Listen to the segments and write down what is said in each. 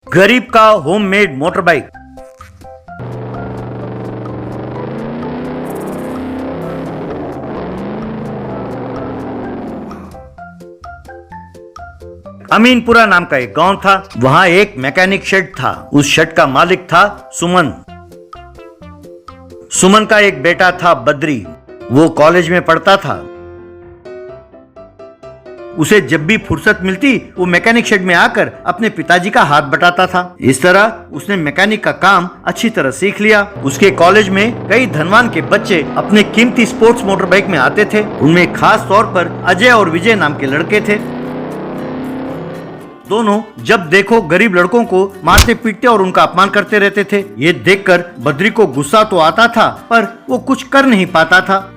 गरीब का homemade motor bike. Aminpura नाम का एक गांव था। वहां एक मैकेनिक शेड था। उस शेड का मालिक था सुमन। सुमन का एक बेटा था बद्री। वो कॉलेज में पढ़ता था। उसे जब भी फुर्सत मिलती वो मैकेनिक शेड में आकर अपने पिताजी का हाथ बटाता था। इस तरह उसने मैकेनिक का काम अच्छी तरह सीख लिया। उसके कॉलेज में कई धनवान के बच्चे अपने कीमती स्पोर्ट्स मोटर बाइक में आते थे। उनमें खास तौर पर अजय और विजय नाम के लड़के थे। दोनों जब देखो गरीब लड़कों को मारते पीटते और उनका अपमान करते रहते थे। ये देखकर बद्री को गुस्सा तो आता था पर वो कुछ कर नहीं पाता था।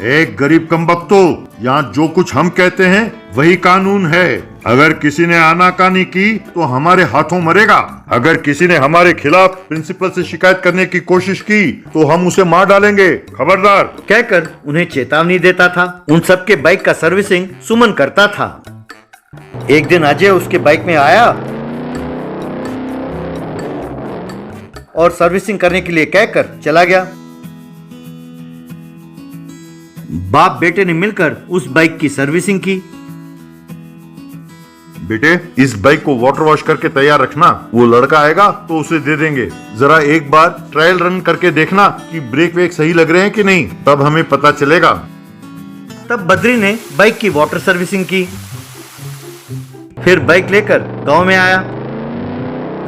एक गरीब कमबख्तो, यहाँ जो कुछ हम कहते हैं वही कानून है। अगर किसी ने आनाकानी की तो हमारे हाथों मरेगा। अगर किसी ने हमारे खिलाफ प्रिंसिपल से शिकायत करने की कोशिश की तो हम उसे मार डालेंगे, खबरदार। कहकर उन्हें चेतावनी देता था। उन सबके बाइक का सर्विसिंग सुमन करता था। एक दिन अजय उसके बाइक में आया और सर्विसिंग करने के लिए कहकर चला गया। बाप बेटे ने मिलकर उस बाइक की सर्विसिंग की। बेटे, इस बाइक को वाटर वॉश करके तैयार रखना। वो लड़का आएगा तो उसे दे देंगे। जरा एक बार ट्रायल रन करके देखना कि ब्रेक वेक सही लग रहे हैं कि नहीं, तब हमें पता चलेगा। तब बद्री ने बाइक की वाटर सर्विसिंग की। फिर बाइक लेकर गांव में आया।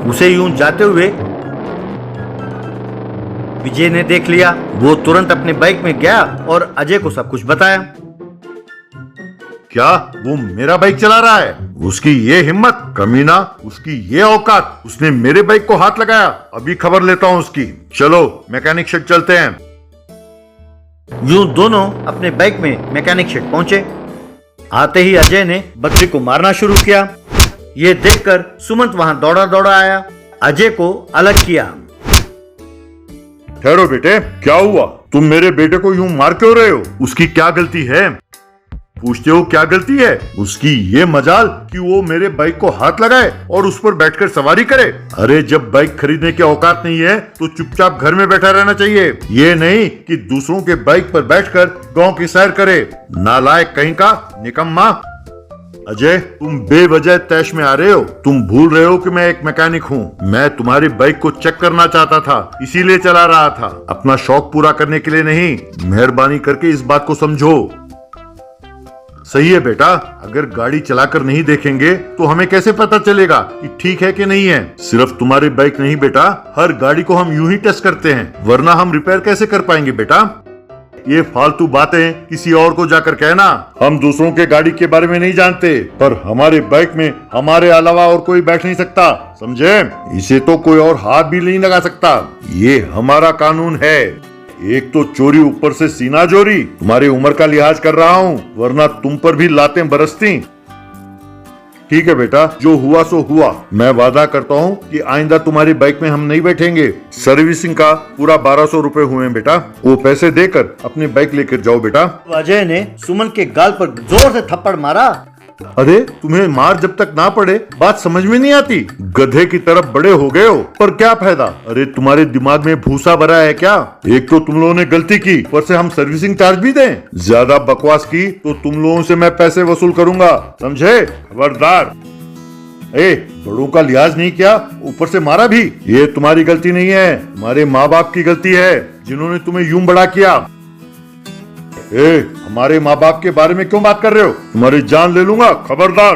उसे यूं जाते हुए विजय ने देख लिया। वो तुरंत अपने बाइक में गया और अजय को सब कुछ बताया। क्या वो मेरा बाइक चला रहा है? उसकी ये हिम्मत, कमीना, उसकी ये औकात, उसने मेरे बाइक को हाथ लगाया। अभी खबर लेता हूँ उसकी। चलो मैकेनिक शेड चलते हैं। यूं दोनों अपने बाइक में मैकेनिक शेड पहुंचे। आते ही अजय ने बद्री को मारना शुरू किया। ये देखकर सुमंत वहां दौड़ा दौड़ा आया। अजय को अलग किया। ठहरो बेटे, क्या हुआ? तुम मेरे बेटे को यूं मार क्यों रहे हो? उसकी क्या गलती है? पूछते हो क्या गलती है? उसकी ये मजाल कि वो मेरे बाइक को हाथ लगाए और उस पर बैठकर सवारी करे। अरे जब बाइक खरीदने की औकात नहीं है तो चुपचाप घर में बैठा रहना चाहिए। ये नहीं कि दूसरों के बाइक पर बैठकर गांव की सैर करे। नालायक कहीं का, निकम्मा। अजय, तुम बेवजह तैश में आ रहे हो। तुम भूल रहे हो कि मैं एक मैकेनिक हूँ। मैं तुम्हारी बाइक को चेक करना चाहता था, इसीलिए चला रहा था, अपना शौक पूरा करने के लिए नहीं। मेहरबानी करके इस बात को समझो। सही है बेटा, अगर गाड़ी चलाकर नहीं देखेंगे तो हमें कैसे पता चलेगा कि ठीक है कि नहीं है? सिर्फ तुम्हारी बाइक नहीं बेटा, हर गाड़ी को हम यूं ही टेस्ट करते हैं, वरना हम रिपेयर कैसे कर पाएंगे बेटा? ये फालतू बातें किसी और को जाकर कहना। हम दूसरों के गाड़ी के बारे में नहीं जानते, पर हमारे बाइक में हमारे अलावा और कोई बैठ नहीं सकता, समझे? इसे तो कोई और हाथ भी नहीं लगा सकता। ये हमारा कानून है। एक तो चोरी, ऊपर से सीना जोरी। तुम्हारी उम्र का लिहाज कर रहा हूँ, वरना तुम पर भी लातें बरसती। ठीक है बेटा, जो हुआ सो हुआ। मैं वादा करता हूँ कि आइंदा तुम्हारी बाइक में हम नहीं बैठेंगे। सर्विसिंग का पूरा 1200 रुपए हुए बेटा। वो पैसे देकर अपनी बाइक लेकर जाओ बेटा। अजय ने सुमन के गाल पर जोर से थप्पड़ मारा। अरे तुम्हें मार जब तक ना पड़े बात समझ में नहीं आती। गधे की तरफ बड़े हो गए हो, पर क्या फायदा? अरे तुम्हारे दिमाग में भूसा भरा है क्या? एक तो तुम लोगों ने गलती की, ऊपर से हम सर्विसिंग चार्ज भी दें। ज्यादा बकवास की तो तुम लोगों से मैं पैसे वसूल करूंगा, समझे? खबरदार। बड़ों का लिहाज नहीं किया, ऊपर से मारा भी। ये तुम्हारी गलती नहीं है, तुम्हारे माँ बाप की गलती है, जिन्होंने तुम्हें यूं बड़ा किया। हमारे माँ बाप के बारे में क्यों बात कर रहे हो? तुम्हारी जान ले लूंगा, खबरदार।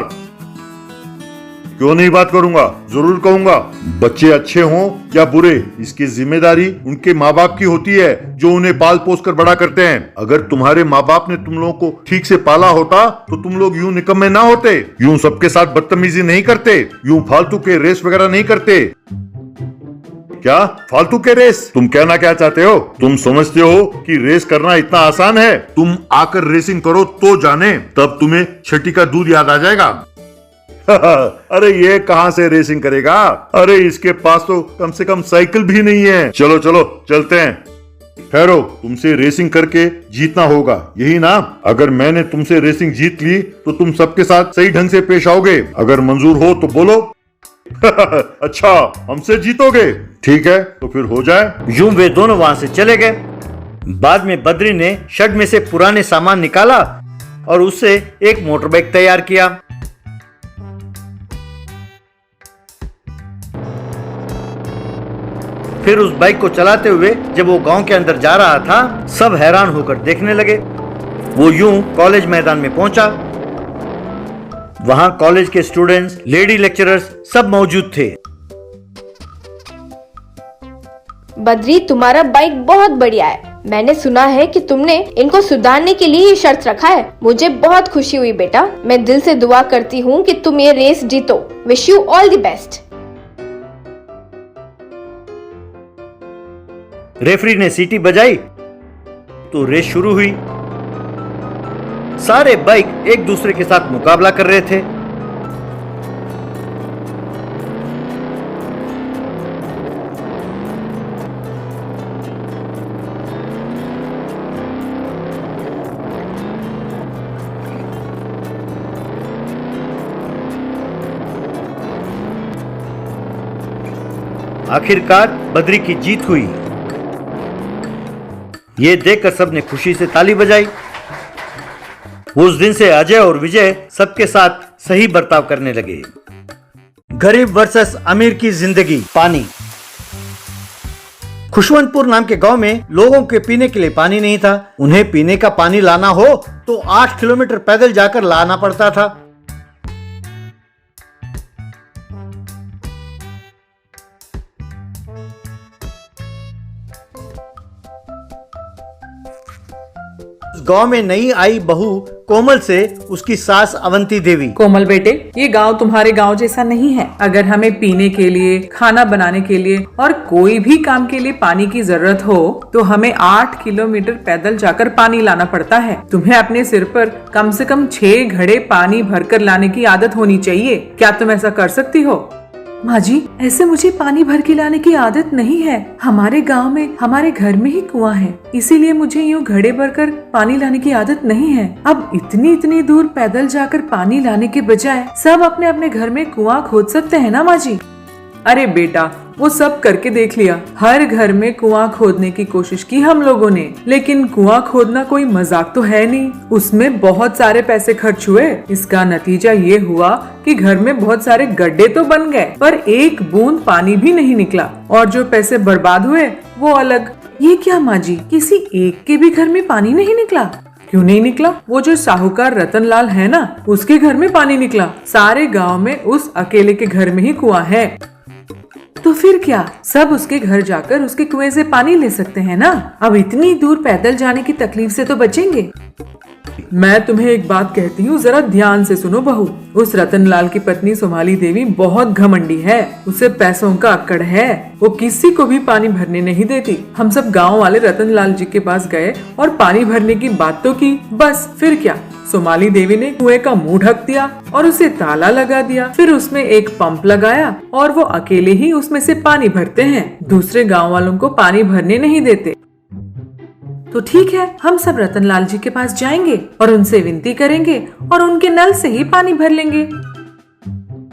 क्यों नहीं बात करूंगा, जरूर कहूंगा। बच्चे अच्छे हों या बुरे, इसकी जिम्मेदारी उनके माँ बाप की होती है, जो उन्हें पाल पोस कर बड़ा करते हैं। अगर तुम्हारे माँ बाप ने तुम लोगों को ठीक से पाला होता तो तुम लोग यूं निकम्मे ना होते, यूं सबके साथ बदतमीजी नहीं करते, यूं फालतू के रेस वगैरह नहीं करते। क्या फालतू के रेस? तुम कहना क्या चाहते हो? तुम समझते हो कि रेस करना इतना आसान है? तुम आकर रेसिंग करो तो जाने, तब तुम्हें छठी का दूध याद आ जाएगा। अरे ये कहां से रेसिंग करेगा? अरे इसके पास तो कम से कम साइकिल भी नहीं है। चलो चलो चलते हैं। ठहरो, तुमसे रेसिंग करके जीतना होगा, यही ना? अगर मैंने तुमसे रेसिंग जीत ली तो तुम सबके साथ सही ढंग से पेश आओगे। अगर मंजूर हो तो बोलो। अच्छा, हमसे जीतोगे? ठीक है, तो फिर हो जाए। यूं वे दोनों वहां से चले गए। बाद में बद्री ने शेड में से पुराने सामान निकाला और उससे एक मोटर बाइक तैयार किया। फिर उस बाइक को चलाते हुए जब वो गांव के अंदर जा रहा था, सब हैरान होकर देखने लगे। वो यूं कॉलेज मैदान में पहुंचा। वहां कॉलेज के स्टूडेंट्स, लेडी लेक्चरर्स सब मौजूद थे। बद्री, तुम्हारा बाइक बहुत बढ़िया है। मैंने सुना है कि तुमने इनको सुधारने के लिए ये शर्त रखा है। मुझे बहुत खुशी हुई बेटा। मैं दिल से दुआ करती हूँ कि तुम ये रेस जीतो। Wish you all the best. Referee ने सीटी बजाई तो रेस शुरू हुई। सारे बाइक एक दूसरे के साथ मुकाबला कर रहे थे। आखिरकार बद्री की जीत हुई। ये देखकर सबने खुशी से ताली बजाई। उस दिन से अजय और विजय सबके साथ सही बर्ताव करने लगे। गरीब वर्सेस अमीर की जिंदगी। पानी। खुशवंतपुर नाम के गांव में लोगों के पीने के लिए पानी नहीं था। उन्हें पीने का पानी लाना हो तो 8 किलोमीटर पैदल जाकर लाना पड़ता था। गांव में नई आई बहू कोमल से उसकी सास अवंती देवी। कोमल बेटे, ये गांव तुम्हारे गांव जैसा नहीं है। अगर हमें पीने के लिए, खाना बनाने के लिए और कोई भी काम के लिए पानी की जरूरत हो तो हमें 8 किलोमीटर पैदल जाकर पानी लाना पड़ता है। तुम्हें अपने सिर पर कम से कम 6 घड़े पानी भरकर लाने की आदत होनी चाहिए। क्या तुम ऐसा कर सकती हो? माँ जी, ऐसे मुझे पानी भर के लाने की आदत नहीं है। हमारे गांव में हमारे घर में ही कुआं है, इसीलिए मुझे यूँ घड़े भरकर पानी लाने की आदत नहीं है। अब इतनी दूर पैदल जाकर पानी लाने के बजाय सब अपने अपने घर में कुआं खोद सकते हैं ना माँ जी? अरे बेटा, वो सब करके देख लिया। हर घर में कुआं खोदने की कोशिश की हम लोगों ने, लेकिन कुआं खोदना कोई मजाक तो है नहीं। उसमें बहुत सारे पैसे खर्च हुए। इसका नतीजा ये हुआ कि घर में बहुत सारे गड्ढे तो बन गए, पर एक बूंद पानी भी नहीं निकला। और जो पैसे बर्बाद हुए वो अलग। ये क्या माँ जी, किसी एक के भी घर में पानी नहीं निकला? क्यों नहीं निकला? वो जो साहूकार रतनलाल है ना, उसके घर में पानी निकला। सारे गाँव में उस अकेले के घर में ही कुआं है। तो फिर क्या, सब उसके घर जाकर उसके कुएं से पानी ले सकते हैं ना? अब इतनी दूर पैदल जाने की तकलीफ से तो बचेंगे। मैं तुम्हें एक बात कहती हूँ, जरा ध्यान से सुनो बहू। उस रतनलाल की पत्नी सोमाली देवी बहुत घमंडी है। उसे पैसों का अक्कड़ है। वो किसी को भी पानी भरने नहीं देती। हम सब गांव वाले रतनलाल जी के पास गए और पानी भरने की बात तो की, बस फिर क्या, सोमाली देवी ने कुएं का मुंह ढक दिया और उसे ताला लगा दिया। फिर उसमें एक पंप लगाया और वो अकेले ही उसमें से पानी भरते हैं। दूसरे गांव वालों को पानी भरने नहीं देते। तो ठीक है, हम सब रतनलाल जी के पास जाएंगे और उनसे विनती करेंगे और उनके नल से ही पानी भर लेंगे।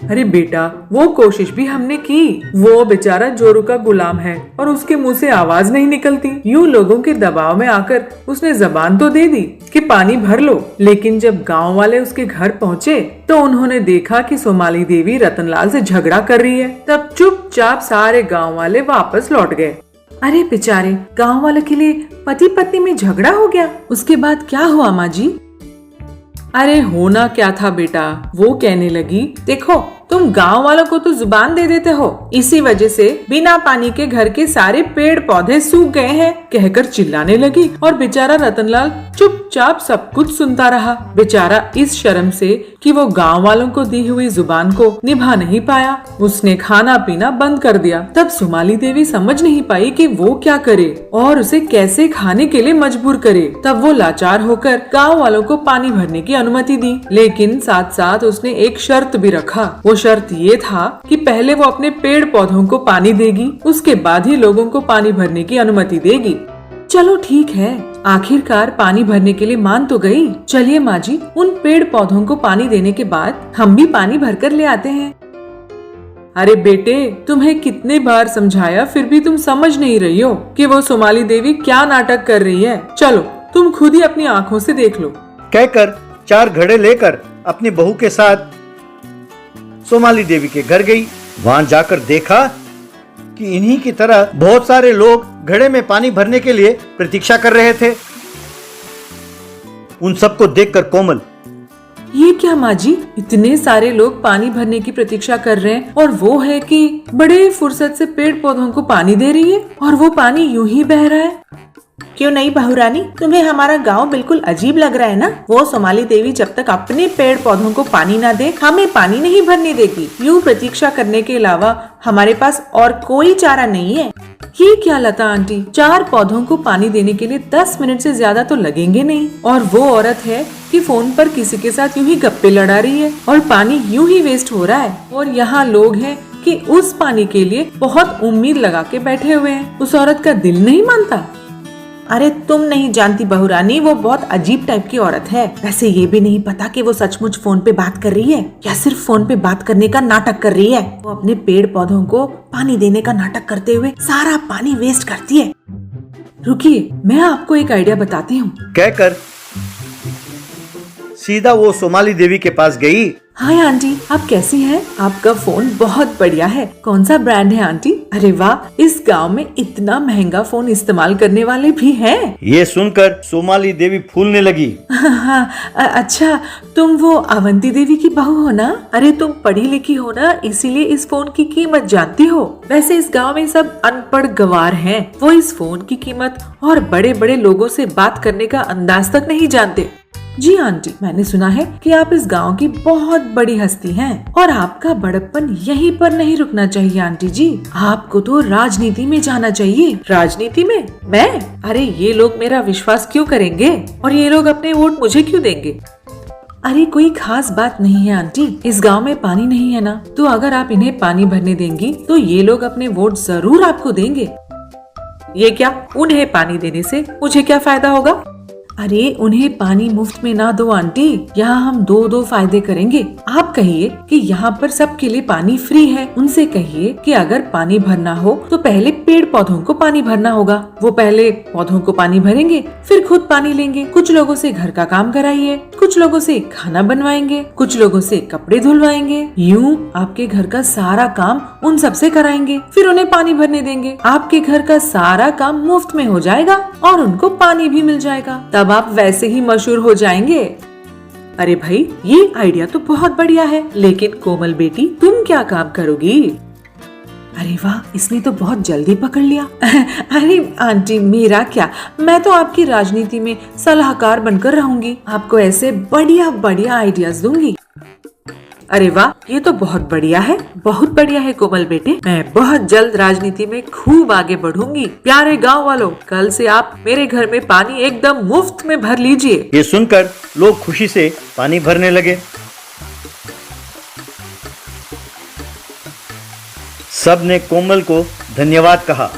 अरे बेटा, वो कोशिश भी हमने की। वो बेचारा जोरू का गुलाम है और उसके मुंह से आवाज नहीं निकलती। यूं लोगों के दबाव में आकर उसने जबान तो दे दी कि पानी भर लो, लेकिन जब गांव वाले उसके घर पहुँचे तो उन्होंने देखा कि सोमाली देवी रतनलाल से झगड़ा कर रही है। तब चुपचाप सारे गाँव वाले वापस लौट गए। अरे बेचारे, गांव वाले के लिए पति पत्नी में झगड़ा हो गया। उसके बाद क्या हुआ माँ जी? अरे होना क्या था बेटा, वो कहने लगी, देखो तुम गांव वालों को तो जुबान दे देते हो, इसी वजह से बिना पानी के घर के सारे पेड़ पौधे सूख गए हैं, कहकर चिल्लाने लगी। और बेचारा रतनलाल चुपचाप सब कुछ सुनता रहा। बेचारा इस शर्म से कि वो गांव वालों को दी हुई जुबान को निभा नहीं पाया, उसने खाना पीना बंद कर दिया। तब सोमाली देवी समझ नहीं पाई कि वो क्या करे और उसे कैसे खाने के लिए मजबूर करे। तब वो लाचार होकर गांव वालों को पानी भरने की अनुमति दी, लेकिन साथ साथ उसने एक शर्त भी रखा। वो शर्त ये था कि पहले वो अपने पेड़ पौधों को पानी देगी, उसके बाद ही लोगों को पानी भरने की अनुमति देगी। चलो ठीक है, आखिरकार पानी भरने के लिए मान तो गई। चलिए माँ जी, उन पेड़ पौधों को पानी देने के बाद हम भी पानी भरकर ले आते हैं। अरे बेटे, तुम्हें कितने बार समझाया फिर भी तुम समझ नहीं रही हो कि वो सोमाली देवी क्या नाटक कर रही है। चलो तुम खुद ही अपनी आंखों से देख लो। कहकर 4 घड़े लेकर अपनी बहू के साथ सोमाली देवी के घर गई। वहां जाकर देखा कि इन्हीं की तरह बहुत सारे लोग घड़े में पानी भरने के लिए प्रतीक्षा कर रहे थे। उन सबको देखकर कोमल, ये क्या माँ जी, इतने सारे लोग पानी भरने की प्रतीक्षा कर रहे हैं और वो है कि बड़े फुर्सत से पेड़ पौधों को पानी दे रही है और वो पानी यूं ही बह रहा है। क्यों नहीं बहुरानी, तुम्हें हमारा गांव बिल्कुल अजीब लग रहा है ना? वो सोमाली देवी जब तक अपने पेड़ पौधों को पानी ना दे, हमें पानी नहीं भरने देगी। यूं प्रतीक्षा करने के अलावा हमारे पास और कोई चारा नहीं है। ये क्या लता आंटी, 4 पौधों को पानी देने के लिए 10 मिनट से ज्यादा तो लगेंगे नहीं। और वो औरत है कि फोन पर किसी के साथ यूं ही गप्पे लड़ा रही है और पानी यूं ही वेस्ट हो रहा है। और यहाँ लोग हैं कि उस पानी के लिए बहुत उम्मीद लगा के बैठे हुए हैं। उस औरत का दिल नहीं मानता। अरे तुम नहीं जानती बहुरानी, वो बहुत अजीब टाइप की औरत है। वैसे ये भी नहीं पता कि वो सचमुच फोन पे बात कर रही है या सिर्फ फोन पे बात करने का नाटक कर रही है। वो अपने पेड़ पौधों को पानी देने का नाटक करते हुए सारा पानी वेस्ट करती है। रुकिए, मैं आपको एक आइडिया बताती हूँ। कहकर सीधा वो सोमाली देवी के पास गई। हाय आंटी, आप कैसी हैं? आपका फोन बहुत बढ़िया है। कौन सा ब्रांड है आंटी? अरे वाह, इस गांव में इतना महंगा फोन इस्तेमाल करने वाले भी हैं। ये सुनकर सोमाली देवी फूलने लगी। हाँ, अच्छा, तुम वो अवंती देवी की बहू हो ना? अरे तुम पढ़ी लिखी हो ना, इसीलिए इस फोन की कीमत जानती हो। वैसे इस गांव में सब अनपढ़ गंवार हैं। वो इस फोन की कीमत और बड़े बड़े लोगों से बात करने का अंदाज तक नहीं जानते। जी आंटी, मैंने सुना है कि आप इस गांव की बहुत बड़ी हस्ती हैं और आपका बड़प्पन यहीं पर नहीं रुकना चाहिए आंटी जी। आपको तो राजनीति में जाना चाहिए। राजनीति में? मैं? अरे ये लोग मेरा विश्वास क्यों करेंगे और ये लोग अपने वोट मुझे क्यों देंगे? अरे कोई खास बात नहीं है आंटी, इस गांव में पानी नहीं है ना, तो अगर आप इन्हें पानी भरने देंगी तो ये लोग अपने वोट जरूर आपको देंगे। ये क्या, उन्हें पानी देने से मुझे क्या फायदा होगा? अरे उन्हें पानी मुफ्त में ना दो आंटी, यहाँ हम दो फायदे करेंगे। आप कहिए कि यहाँ पर सबके लिए पानी फ्री है। उनसे कहिए कि अगर पानी भरना हो तो पहले पेड़ पौधों को पानी भरना होगा। वो पहले पौधों को पानी भरेंगे, फिर खुद पानी लेंगे। कुछ लोगों से घर का काम कराइए, कुछ लोगों से खाना बनवाएंगे, कुछ लोगों से कपड़े धुलवाएंगे। यूं आपके घर का सारा काम उन सबसे कराएंगे, फिर उन्हें पानी भरने देंगे। आपके घर का सारा काम मुफ्त में हो जाएगा और उनको पानी भी मिल जाएगा। तब आप वैसे ही मशहूर हो जाएंगे। अरे भाई, ये आइडिया तो बहुत बढ़िया है, लेकिन कोमल बेटी तुम क्या काम करोगी? अरे वाह, इसने तो बहुत जल्दी पकड़ लिया। अरे आंटी, मेरा क्या, मैं तो आपकी राजनीति में सलाहकार बनकर रहूंगी। आपको ऐसे बढ़िया बढ़िया आइडियाज दूंगी। अरे वाह, ये तो बहुत बढ़िया है कोमल बेटे। मैं बहुत जल्द राजनीति में खूब आगे बढ़ूंगी। प्यारे गांव वालों, कल से आप मेरे घर में पानी एकदम मुफ्त में भर लीजिए। ये सुनकर लोग खुशी से पानी भरने लगे। सब ने कोमल को धन्यवाद कहा।